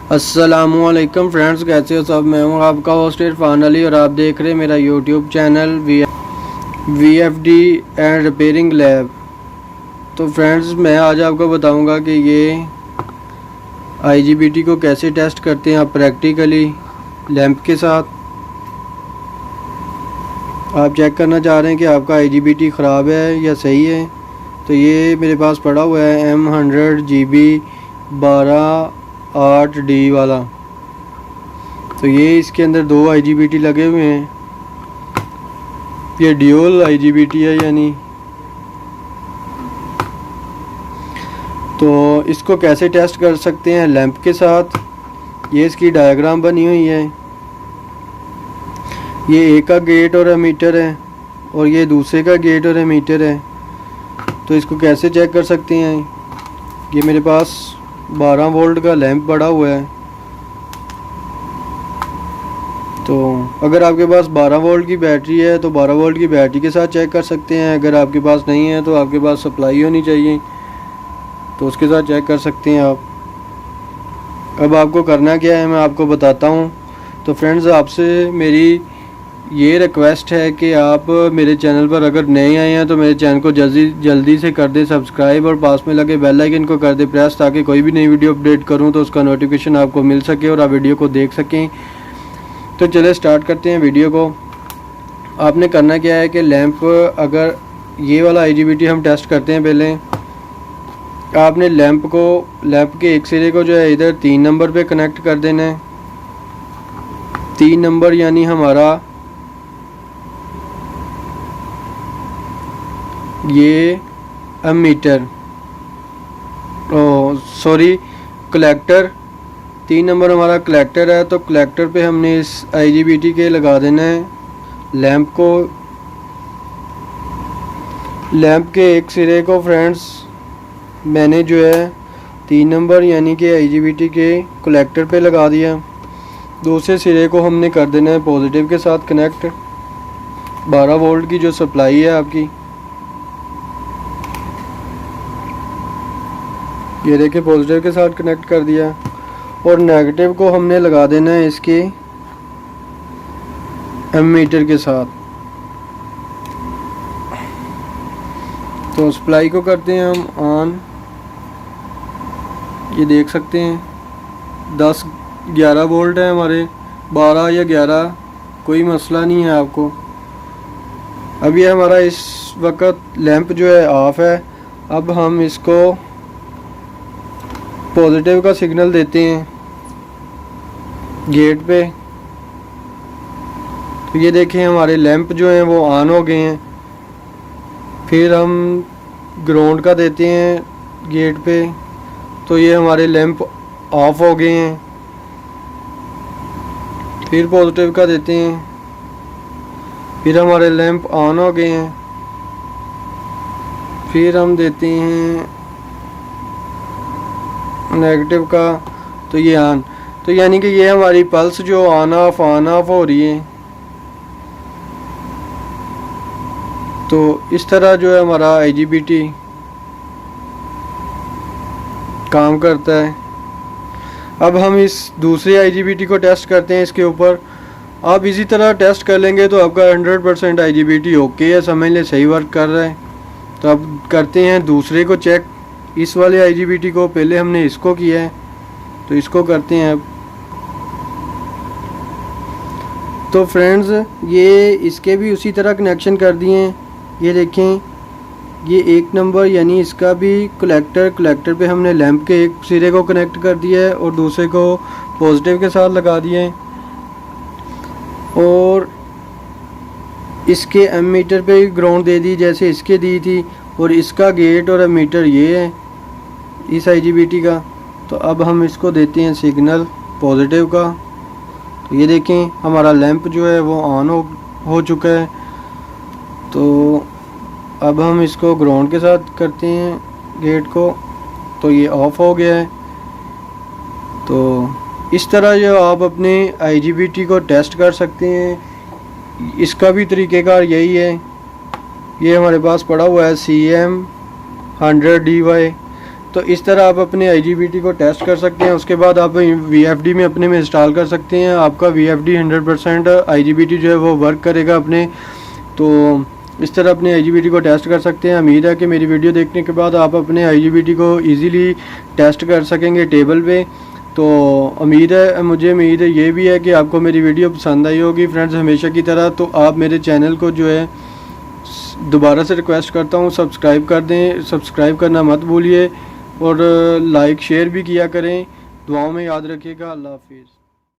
अस्सलामुअलैकुम फ्रेंड्स, कैसे हो सब। मैं हूं आपका होस्ट इरफान अली और आप देख रहे हैं मेरा YouTube channel VFD and repairing lab. तो फ्रेंड्स, मैं आज आपको बताऊंगा कि ये IGBT को कैसे टेस्ट करते हैं आप प्रैक्टिकली लैंप के साथ। आप चेक करना चाह रहे हैं कि आपका IGBT ख़राब है या सही है। तो ये मेरे पास पड़ा हुआ है M100GB 12/8D वाला। तो ये इसके अंदर दो IGBT लगे हुए हैं। ये ड्यूल IGBT है यानी। तो इसको कैसे टेस्ट कर सकते हैं लैंप के साथ, ये इसकी डायग्राम बनी हुई है। ये एक का गेट और एमीटर है और ये दूसरे का गेट और एमीटर है। तो इसको कैसे चेक कर सकते हैं, ये मेरे पास 12 वोल्ट का लैंप पड़ा हुआ है। तो अगर आपके पास 12 वोल्ट की बैटरी है तो 12 वोल्ट की बैटरी के साथ चेक कर सकते हैं। अगर आपके पास नहीं है तो आपके पास सप्लाई होनी चाहिए, तो उसके साथ चेक कर सकते हैं आप। अब आपको करना क्या है मैं आपको बताता हूँ। तो फ्रेंड्स, आपसे मेरी ये रिक्वेस्ट है कि आप मेरे चैनल पर अगर नए आए हैं तो मेरे चैनल को जल्दी से कर दें सब्सक्राइब और पास में लगे बेल आइकन को कर दें प्रेस, ताकि कोई भी नई वीडियो अपडेट करूं तो उसका नोटिफिकेशन आपको मिल सके और आप वीडियो को देख सकें। तो चलिए स्टार्ट करते हैं वीडियो को। आपने करना क्या है कि लैंप, अगर ये वाला IGBT हम टेस्ट करते हैं। पहले आपने लैंप के एक सिरे को जो है इधर 3 नंबर पे कनेक्ट कर देना है। 3 नंबर यानी हमारा ये एमीटर, कलेक्टर। 3 नंबर हमारा कलेक्टर है। तो कलेक्टर पे हमने इस IGBT के लगा देना है लैंप को। लैंप के एक सिरे को फ्रेंड्स मैंने जो है 3 नंबर यानी कि IGBT के कलेक्टर पे लगा दिया। दूसरे सिरे को हमने कर देना है पॉजिटिव के साथ कनेक्ट। 12 वोल्ट की जो सप्लाई है आपकी, ये देखिए पॉजिटिव के साथ कनेक्ट कर दिया। और नेगेटिव को हमने लगा देना है इसके एमीटर के साथ। तो सप्लाई को करते हैं हम ऑन। ये देख सकते हैं 10-11 वोल्ट है हमारे, 12 या 11 कोई मसला नहीं है आपको। अब ये हमारा इस वक्त लैंप जो है ऑफ है। अब हम इसको पॉजिटिव का सिग्नल देते हैं गेट पे। तो ये देखें हमारे लैंप जो हैं वो ऑन हो गए हैं। फिर हम ग्राउंड का देते हैं गेट पे, तो ये हमारे लैंप ऑफ हो गए हैं। फिर पॉजिटिव का देते हैं, फिर हमारे लैंप ऑन हो गए हैं। फिर हम देते हैं नेगेटिव का, तो ये ऑन। तो यानी कि ये हमारी पल्स जो ऑन ऑफ हो रही है। तो इस तरह जो है हमारा IGBT काम करता है। अब हम इस दूसरे IGBT को टेस्ट करते हैं इसके ऊपर। आप इसी तरह टेस्ट कर लेंगे तो आपका 100% IGBT ओके है, समझ ले सही वर्क कर रहा है। तो अब करते हैं दूसरे को चेक, इस वाले IGBT को। पहले हमने इसको किया है तो इसको करते हैं अब। तो फ्रेंड्स, ये इसके भी उसी तरह कनेक्शन कर दिए हैं। ये देखें, ये 1 नंबर यानी इसका भी कलेक्टर पे हमने लैंप के एक सिरे को कनेक्ट कर दिया है और दूसरे को पॉजिटिव के साथ लगा दिए हैं। और इसके एमीटर पे ग्राउंड दे दी जैसे इसके दी थी। और इसका गेट और एमीटर ये है इस IGBT का। तो अब हम इसको देते हैं सिग्नल पॉजिटिव का। तो ये देखें हमारा लैंप जो है वो ऑन हो चुका है। तो अब हम इसको ग्राउंड के साथ करते हैं गेट को, तो ये ऑफ हो गया है। तो इस तरह जो आप अपने IGBT को टेस्ट कर सकते हैं। इसका भी तरीक़ेकार यही है। ये हमारे पास पड़ा हुआ है CM100DY तो इस तरह आप अपने IGBT को टेस्ट कर सकते हैं। उसके बाद आप VFD में अपने में इंस्टॉल कर सकते हैं। आपका VFD 100% IGBT जो है वो वर्क करेगा अपने। तो इस तरह अपने IGBT को टेस्ट कर सकते हैं। उम्मीद है कि मेरी वीडियो देखने के बाद आप अपने IGBT को ईज़िली टेस्ट कर सकेंगे टेबल पे। तो मुझे उम्मीद है ये भी है कि आपको मेरी वीडियो पसंद आई होगी फ्रेंड्स, हमेशा की तरह। तो आप मेरे चैनल को जो है दोबारा से रिक्वेस्ट करता हूँ सब्सक्राइब कर दें, सब्सक्राइब करना मत भूलिए और लाइक शेयर भी किया करें। दुआओं में याद रखिएगा। अल्लाह हाफिज़।